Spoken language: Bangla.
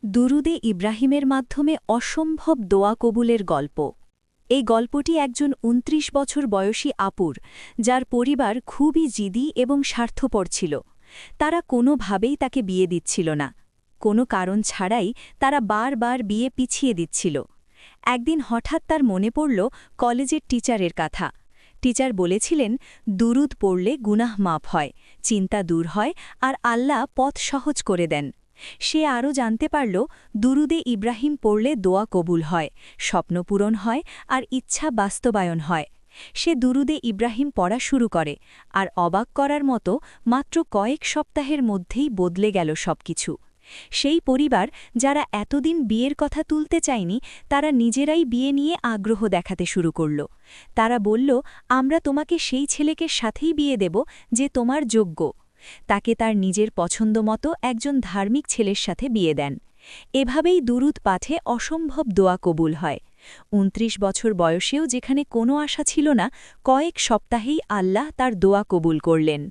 দুরুদে ইব্রাহিমের মাধ্যমে অসম্ভব দোয়া কবুলের গল্প। এই গল্পটি একজন ২৯ বছর বয়সী আপুর, যার পরিবার খুবই জিদি এবং স্বার্থপর ছিল। তারা কোনোভাবেই তাকে বিয়ে দিচ্ছিল না। কোনো কারণ ছাড়াই তারা বারবার বিয়ে পিছিয়ে দিচ্ছিল। একদিন হঠাৎ তার মনে পড়ল কলেজের টিচারের কথা। টিচার বলেছিলেন, দুরুদ পড়লে গুনাহ মাফ হয়, চিন্তা দূর হয় আর আল্লাহ পথ সহজ করে দেন। সে আরও জানতে পারল, দুরুদে ইব্রাহিম পড়লে দোয়া কবুল হয়, স্বপ্ন পূরণ হয় আর ইচ্ছা বাস্তবায়ন হয়। সে দুরুদে ইব্রাহিম পড়া শুরু করে, আর অবাক করার মতো মাত্র কয়েক সপ্তাহের মধ্যেই বদলে গেল সবকিছু। সেই পরিবার যারা এতদিন বিয়ের কথা তুলতে চায়নি, তারা নিজেরাই বিয়ে নিয়ে আগ্রহ দেখাতে শুরু করল। তারা বলল, আমরা তোমাকে সেই ছেলেকে সাথেই বিয়ে দেব যে তোমার যোগ্য। তাকে তার নিজের পছন্দমতো একজন ধার্মিক ছেলের সাথে বিয়ে দেন। এভাবেই দুরুদ পাঠে অসম্ভব দোয়া কবুল হয়। ২৯ বছর বয়সেও যেখানে কোনো আশা ছিল না, কয়েক সপ্তাহেই আল্লাহ তার দোয়া কবুল করলেন।